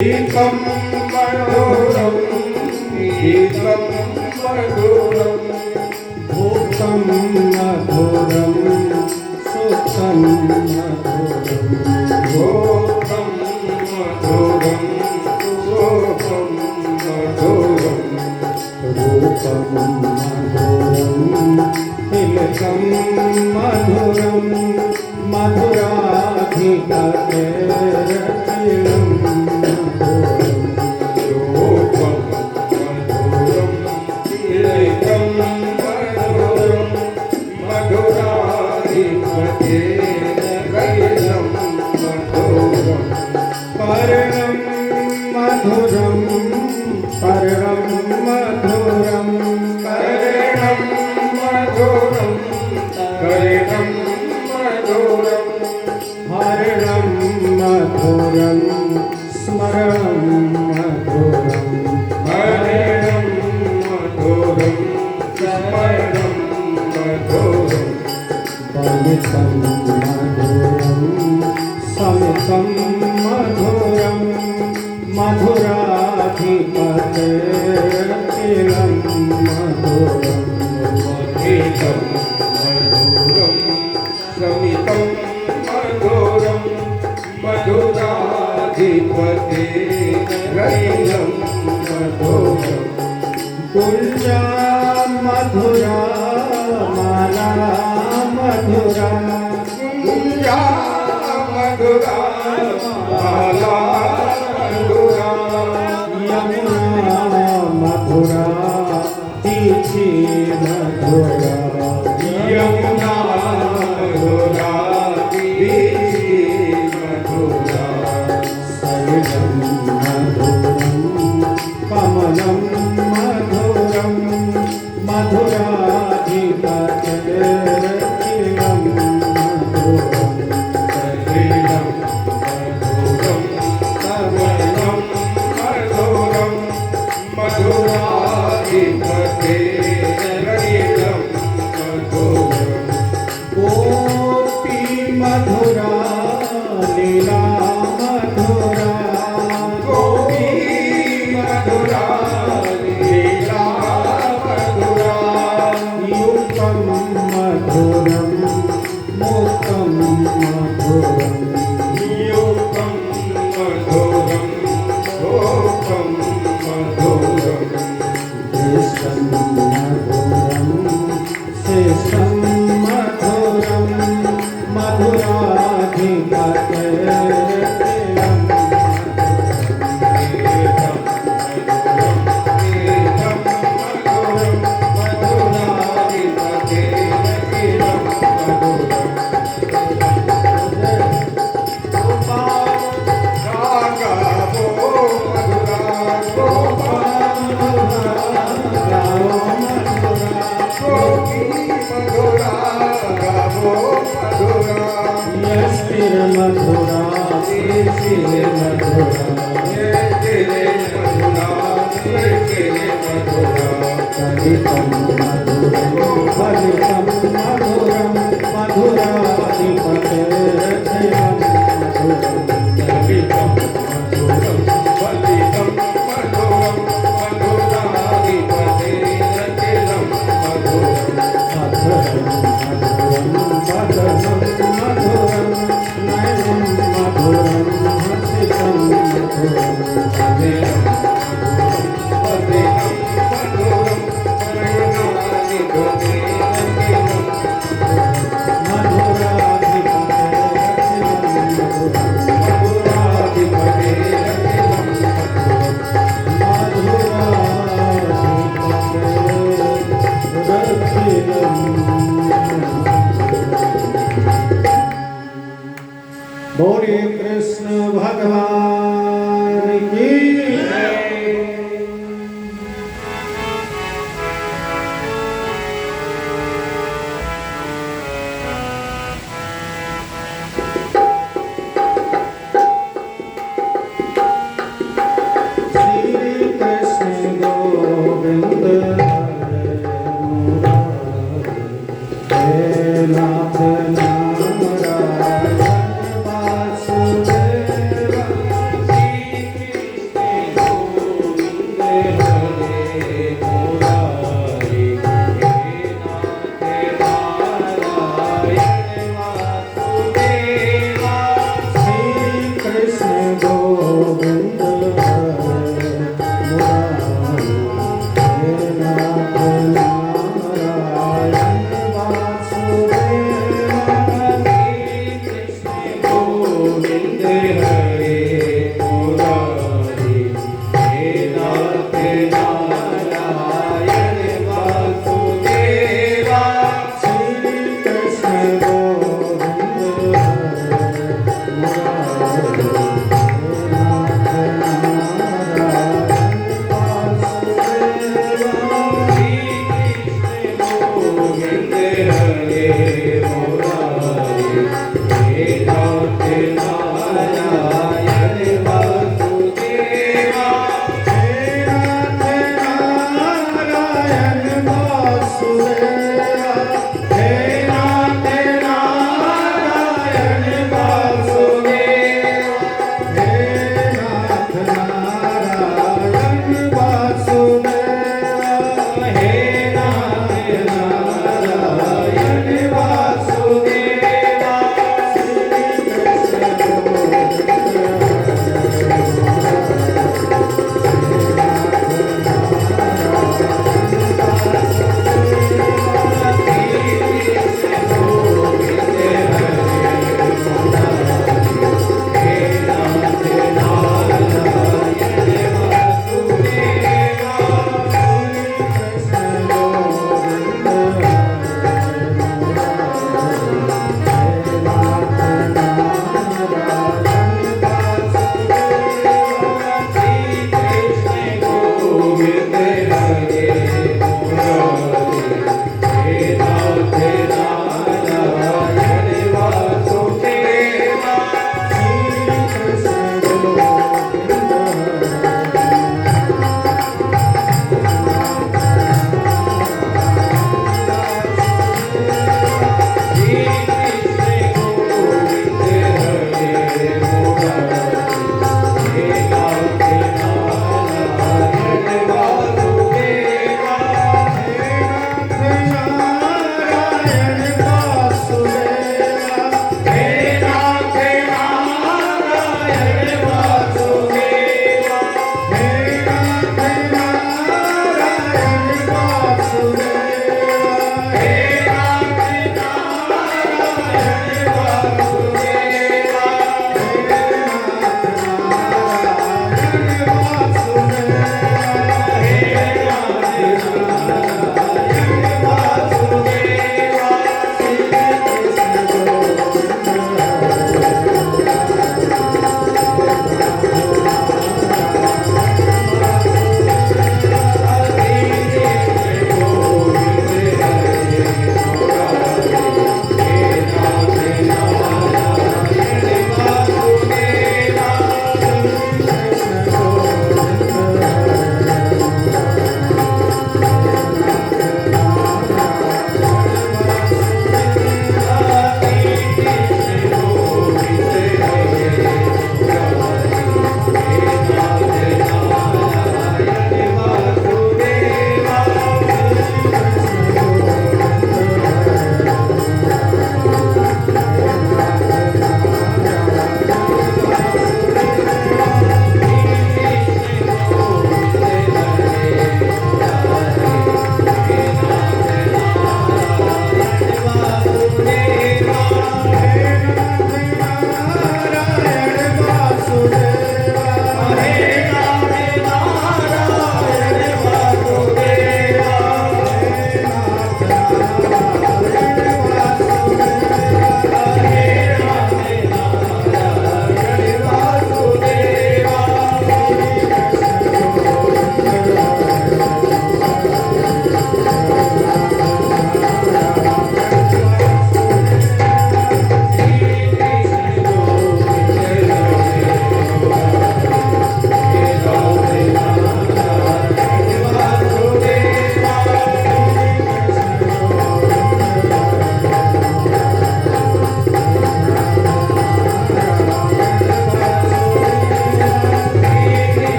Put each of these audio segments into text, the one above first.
गीतं मधुरं गीतं मधुरं भूतं मधुरं सुखं मधुरं भूतं मधुरं सुखं मधुरं रूपं मधुरं तिलकं मधुरं मधुराधिपतेरखिलं पर्णं मधुरं पर्णं मधुरं कर्णं मधुरं कर्णं मधुरं हरणं मधुरं स्मरणं मधुरं हरणं मधुरं स्मरणं मधुरं बलितं मधुरं समितं मधुरं मधुराधिपतेरखिलं मधुरं मधुरं मधुरं समितं मधुरं मधुराधिपतेरखिलं मधुरं कुञ्जा मधुरा माला मधुरा कुञ्जा मधुरा माला मधुरा यमुना मधुरा तीर्थी मधुरा यमुना मधुरा तीर्थी मधुरा सलिलं मधुरं कमलं मधुरं मधुराधिपतेरखिलं मधुरं सलिलं मधुरं कमलं मधुरं मधुराधिपतेरखिलं मधुरं गोपी मधुरा लीला मधुरा गोपी मधुरा लीला मधुरा युक्तं मधुरं मुक्तं मधुरं युक्तं मधुरं मुक्तं मधुरं दृष्टं मधुरं श्रेष्ठं मधुरं मधुराधिपतेरखिलं मधुरा श्री मधुरा कलितं मधुरं फलितं मधुरं मधुराधिपतेरखिलं मधुरं कलितं मधुरं फलितं मधुरं मधुराधिपतेरखिलं मधुरं मधुरं मधुरं वदनं मधुरं नयनं मधुरं हसितं मधुरं हसितं मधुरं मधुरं नयनाधिपतेरखिलं बोले कृष्ण भगवान की श्री कृष्ण गोविंद हरे नाथ नाम राजन वासुदेव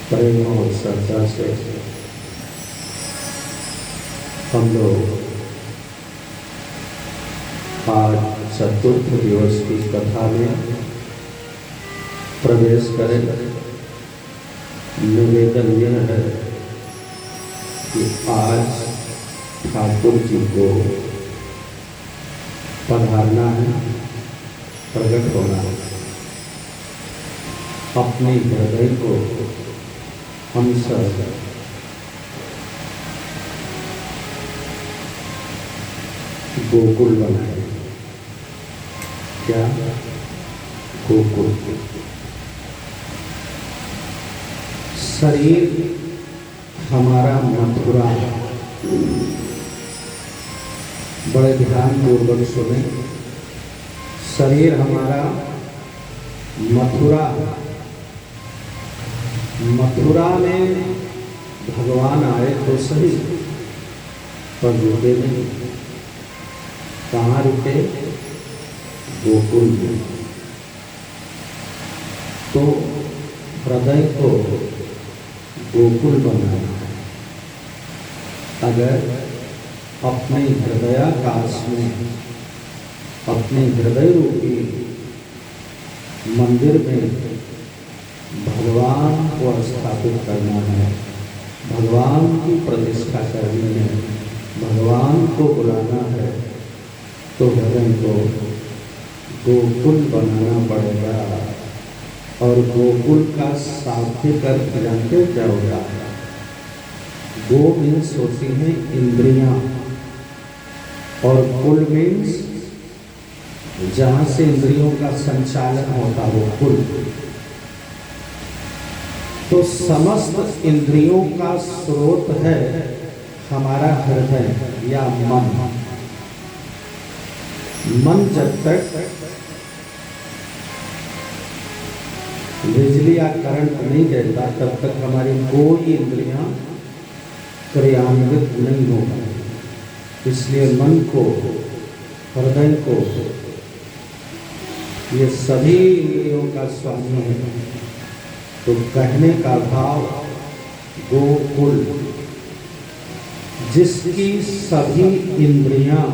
प्रेम और श्रद्धा से हम लोग आज चतुर्थ दिवस की कथा में प्रवेश करें। निवेदन यह है कि आज ठाकुर जी को पधारना है, प्रकट होना है। अपने हृदय को हम सब गोकुल बनाए। क्या गोकुल? शरीर हमारा मथुरा है। बड़े ध्यान पूर्वक सुने। शरीर हमारा मथुरा है। मथुरा में भगवान आए तो सही, पर रुके नहीं। कहाँ रुके? गोकुल में। तो हृदय को गोकुल बनाना है। अगर अपने हृदयाकाश में, अपने हृदय रूपी मंदिर में भगवान को स्थापित करना है, भगवान की प्रतिष्ठा करनी है, भगवान को बुलाना है, तो हृदय को गोकुल बनाना पड़ेगा। और गोकुल का शाब्दिक अर्थ जानते क्या होता है? गो मीन्स होती हैं इंद्रियां, और कुल मीन्स जहां से इंद्रियों का संचालन होता हो, कुल। तो समस्त इंद्रियों का स्रोत है हमारा हृदय या मन। मन जब तक बिजली या करंट नहीं देता तब तक हमारी कोई इंद्रियां क्रियान्वित नहीं होगा। इसलिए मन को, हृदय को, ये सभी इंद्रियों का स्वामी है। तो कहने का भाव गोकुल, जिसकी सभी इंद्रियां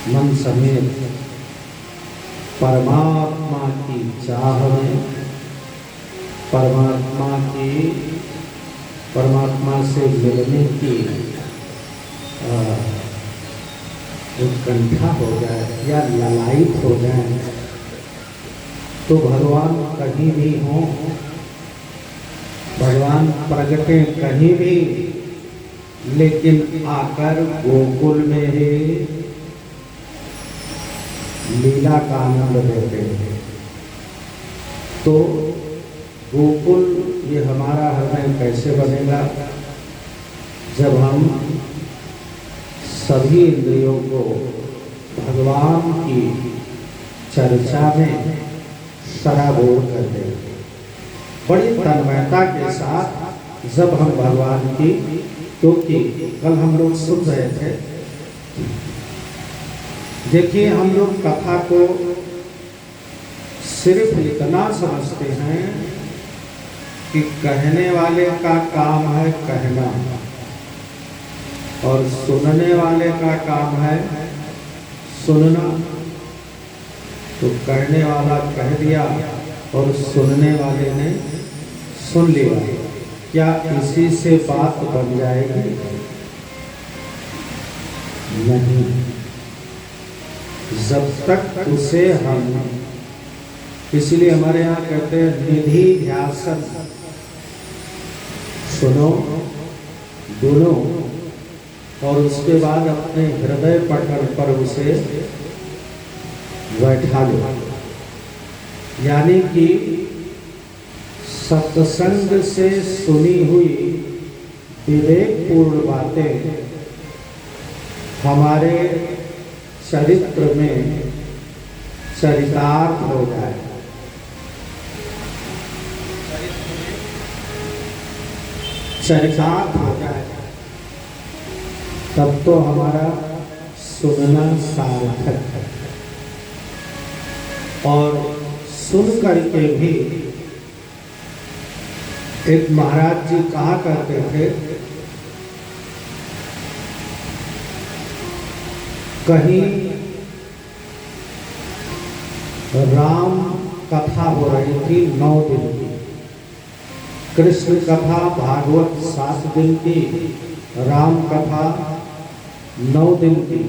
मन समेत परमात्मा की चाह में, परमात्मा से मिलने की उत्कंठा हो जाए या ललायित हो जाए, तो भगवान कहीं भी हों, भगवान प्रगटे कहीं भी, लेकिन आकर गोकुल में ही लीला का आनंद लेते हैं। तो गोकुल ये हमारा हृदय कैसे बनेगा? जब हम सभी इंद्रियों को भगवान की चर्चा में सराबोर कर देंगे। बड़ी तन्मयता के साथ जब हम भगवान की, क्योंकि कल हम लोग सुन रहे थे, देखिए हम लोग कथा को सिर्फ इतना समझते हैं कि कहने वाले का काम है कहना और सुनने वाले का काम है सुनना। तो कहने वाला कह दिया और सुनने वाले ने सुन लिया, क्या इसी से बात बन जाएगी? नहीं। जब तक उसे हम, इसलिए हमारे यहाँ कहते हैं निधि ध्यासन, सुनो, बोलो, और उसके बाद अपने हृदय पटल पर उसे बैठा लो। यानी कि सत्संग से सुनी हुई विवेकपूर्ण बातें हमारे चरित्र में चरितार्थ हो जाए। चरितार्थ हो जाए तब तो हमारा सुनना सार्थक है। और सुन करके भी एक महाराज जी कहा करते थे, कहीं राम कथा हो रही थी 9 दिन की, कृष्ण कथा भागवत 7 दिन की, राम कथा 9 दिन की।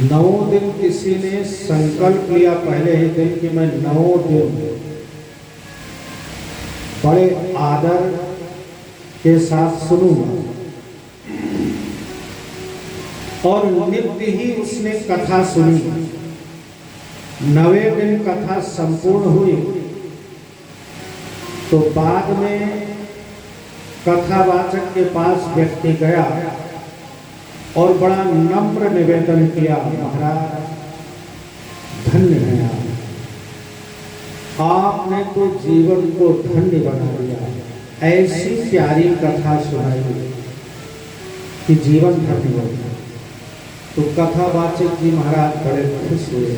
9 दिन किसी ने संकल्प लिया पहले ही दिन कि मैं 9 दिन बड़े आदर के साथ सुनूंगा, और नित्य ही उसने कथा सुनी। 9वें दिन कथा संपूर्ण हुई तो बाद में कथावाचक के पास व्यक्ति गया और बड़ा नम्र निवेदन किया, महाराज धन्य है आपने तो जीवन को धन्य बना दिया, ऐसी प्यारी कथा सुनाई कि जीवन धन्य हो गया। तो कथावाचक जी महाराज बड़े खुश हुए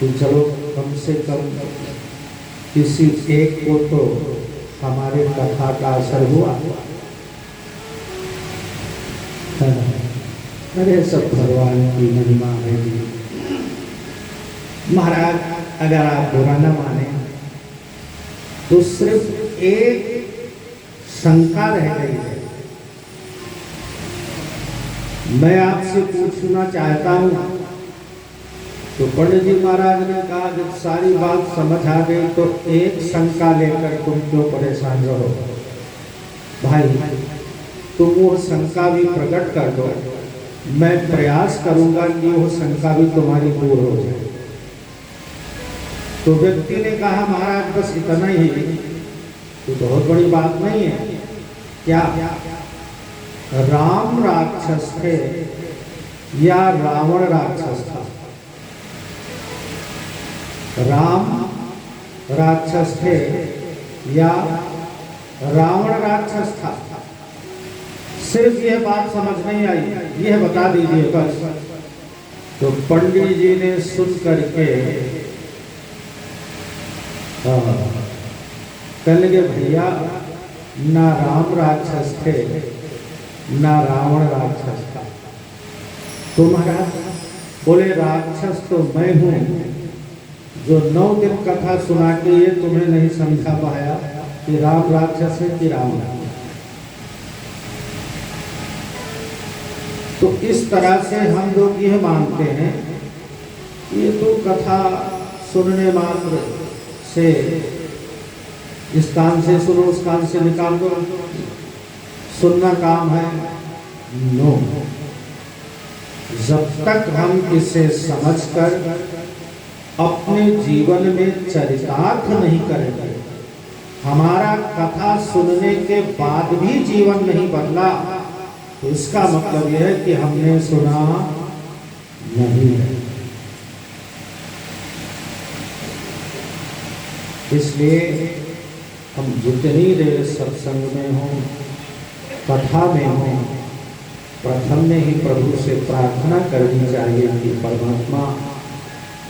तो चलो कम से कम किसी एक को तो हमारे कथा का असर हुआ। अरे सब भगवान की महिमा है जी। महाराज अगर आप बुरा न माने तो सिर्फ एक शंका रह गई है, मैं आपसे पूछना चाहता हूं। तो पंडित जी महाराज ने कहा जब सारी बात समझ आ गई तो एक शंका लेकर तुम क्यों परेशान रहो भाई, तुम वो शंका भी प्रकट कर दो, मैं प्रयास करूंगा कि वो शंका भी तुम्हारी दूर हो जाए। तो व्यक्ति ने कहा महाराज बस इतना ही, तो बहुत बड़ी बात नहीं है। क्या राम राक्षस थे या रावण राक्षस था? राम राक्षस थे या रावण राक्षस था? सिर्फ यह बात समझ नहीं आई, यह बता दीजिए बस। तो पंडित जी ने सुन करके कहने लगे भैया ना राम राक्षस थे ना रावण राक्षस था। तो महाराज बोले राक्षस तो मैं हूं जो 9 दिन कथा सुना के ये तुम्हें नहीं समझा पाया कि राम राक्षस है कि राम है। तो इस तरह से हम लोग यह मानते हैं ये तो कथा सुनने मात्र से, इस कान से सुनो उस कान से निकाल दो, सुनना काम है। नो, जब तक हम इसे समझकर अपने जीवन में चरितार्थ नहीं करेंगे, हमारा कथा सुनने के बाद भी जीवन नहीं बदला, तो इसका मतलब यह है कि हमने सुना नहीं है। इसलिए हम जितनी देर सत्संग में हों, कथा में हों, प्रथम में ही प्रभु से प्रार्थना करनी चाहिए कि परमात्मा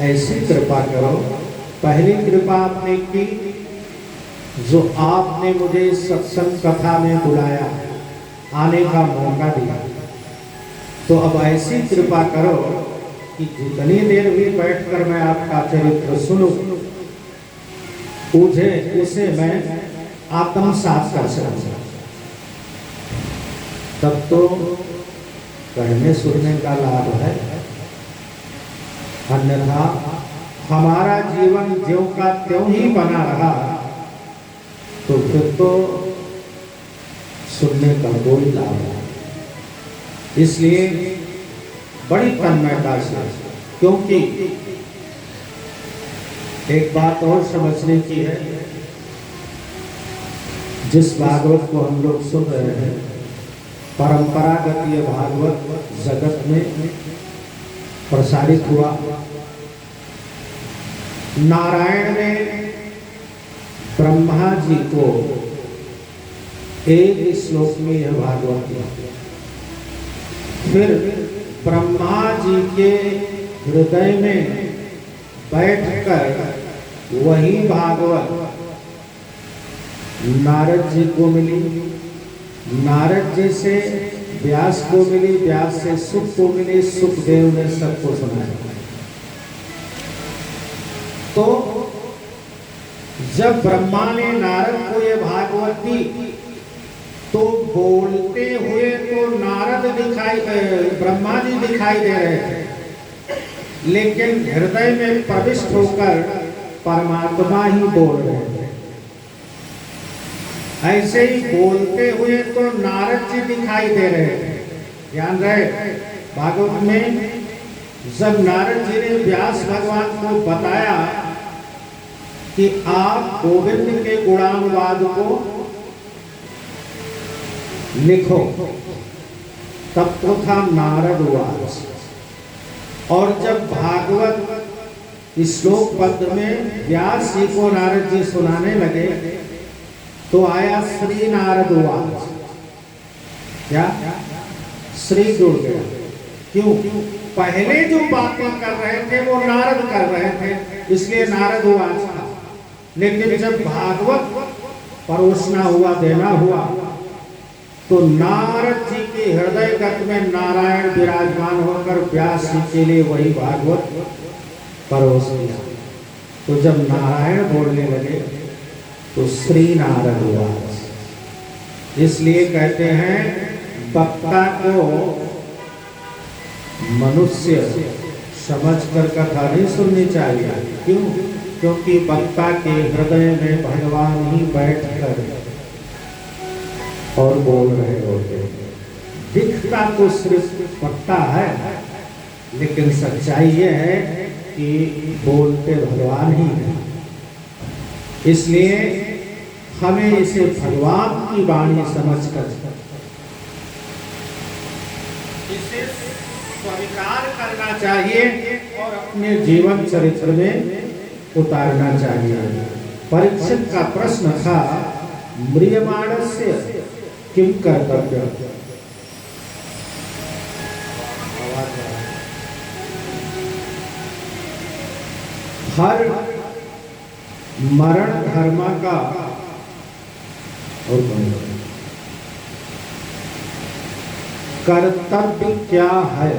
ऐसी कृपा करो। पहली कृपा आपने की जो आपने मुझे सत्संग कथा में बुलाया, आने का मौका दिया, तो अब ऐसी कृपा करो कि जितनी देर भी बैठकर मैं आपका चरित्र सुनूं, उसे मैं आत्मसात कर सकूं। तब तो पढ़ने सुनने का लाभ है, अन्यथा हमारा जीवन ज्यों का त्यों ही बना रहा तो फिर तो सुनने का कोई लाभ नहीं। इसलिए बड़ी तन्मयता से, क्योंकि एक बात और समझने की है, जिस भागवत को हम लोग सुन रहे हैं, परंपरागत ये भागवत जगत में प्रसारित हुआ। नारायण ने ब्रह्मा जी को एक श्लोक में यह भागवत दिया, फिर ब्रह्मा जी के हृदय में बैठकर वही भागवत नारद जी को मिली, नारद जी से व्यास को मिली, व्यास से सुख को मिली, सुखदेव ने सबको सुनाया। तो जब ब्रह्मा ने नारद को ये भागवत दी तो बोलते हुए तो नारद ब्रह्मा जी दिखाई दे रहे थे, लेकिन हृदय में प्रविष्ट होकर परमात्मा ही बोल रहे थे। ऐसे ही बोलते हुए तो नारद जी दिखाई दे रहे थे। ध्यान रहे, भागवत में जब नारद जी ने व्यास भगवान को बताया कि आप गोविंद के गुणानुवाद को लिखो, तब तो था नारद वाच। और जब भागवत श्लोक पद में व्यास जी को नारद जी सुनाने लगे तो आया श्री नारद वाच। क्या श्री जुड़ गया? क्यों? पहले जो बातें कर रहे थे वो नारद कर रहे थे, इसलिए नारद वाच था। लेकिन जब भागवत परोसना हुआ, देना हुआ, तो नारद जी के हृदय गत में नारायण विराजमान होकर व्यास जी के लिए वही भागवत परोस दिया। तो जब नारायण बोलने लगे तो श्री नारद वाच। इसलिए कहते हैं वक्ता को मनुष्य समझकर कथा नहीं सुननी चाहिए। क्यों? क्योंकि वक्ता के हृदय में भगवान ही बैठकर और बोल रहे होते। दिखता तो सिर्फ वक्ता है, लेकिन सच्चाई यह है कि बोलते भगवान ही है। इसलिए हमें इसे भगवान की वाणी समझकर इसे स्वीकार करना चाहिए और अपने जीवन चरित्र में उतारना चाहिए। परीक्षित का प्रश्न था, म्रियमाणस्य किम कर्तव्य? हर मरण धर्म का और कर्तव्य क्या है?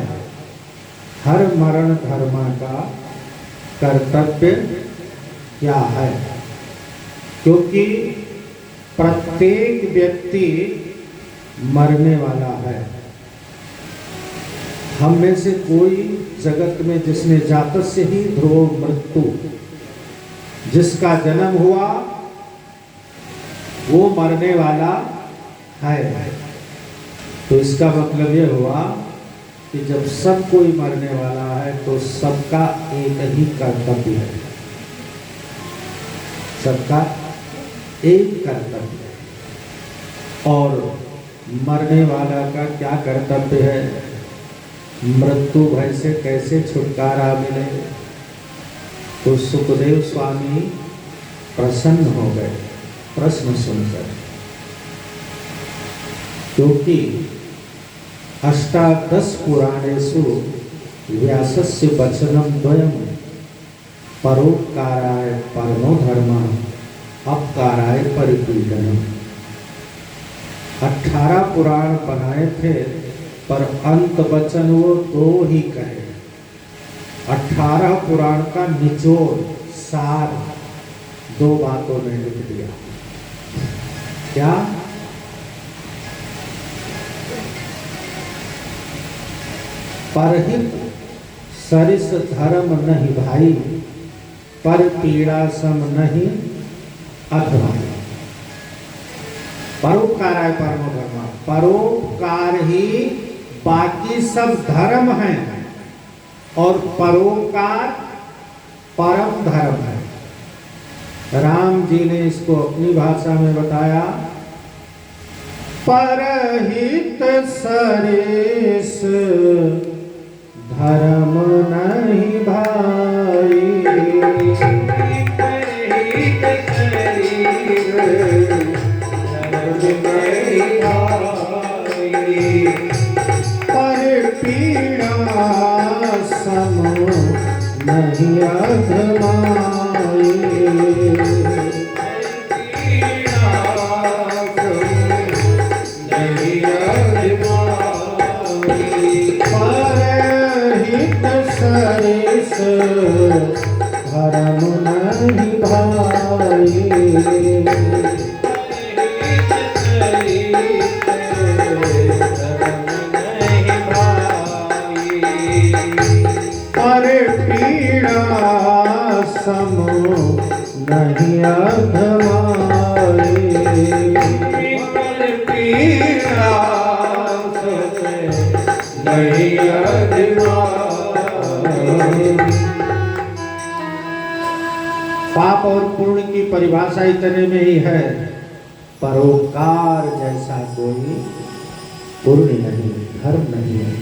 हर मरण धर्म का कर्तव्य क्या है? क्योंकि प्रत्येक व्यक्ति मरने वाला है। हम में से कोई जगत में जिसने जात से ही ध्रुव मृत्यु, जिसका जन्म हुआ वो मरने वाला है। तो इसका मतलब ये हुआ कि जब सब कोई मरने वाला है तो सबका एक ही कर्तव्य है। सबका एक कर्तव्य है। और मरने वाला का क्या कर्तव्य है? मृत्यु भय से कैसे छुटकारा मिले? तो सुखदेव स्वामी प्रसन्न हो गए प्रश्न सुनकर, क्योंकि अष्टादश पुराणेषु व्यासस्य वचनं द्वयम् परोपकाराय परमो धर्मः अपकाराय परिपीडनम्। 18 पुराण बनाए थे पर अंत वचन वो 2 ही कहे। 18 पुराण का निचोड़ सार 2 बातों में लिख दिया। क्या? परहित सरिस धर्म नहीं भाई, पर पीड़ा सम नहीं अधभाई। परोपकार है परमो धर्म। परोपकार ही बाकी सब धर्म हैं और परोपकार परम धर्म है। राम जी ने इसको अपनी भाषा में बताया, परहित सरिस धर्म नहीं भाई, परहित सरिस धर्म नहीं भाई, पर पीड़ा सम नहीं अधमाई। नहीं भाई, पर पीड़ा सम नहीं अधमाई, पर पीड़ा नहीं अधमाई। पाप और पुण्य की परिभाषा इतने में ही है, परोपकार जैसा कोई पुण्य नहीं, धर्म नहीं है,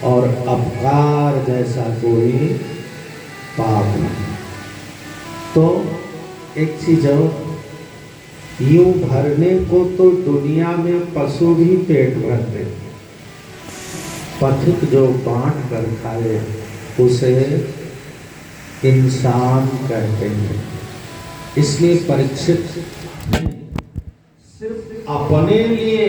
और अपकार जैसा कोई पाप नहीं। तो एक चीज यूं भरने को तो दुनिया में पशु भी पेट भरते, पथिक जो बांट कर खाए उसे इंसान कहते हैं। इसलिए परीक्षित सिर्फ अपने लिए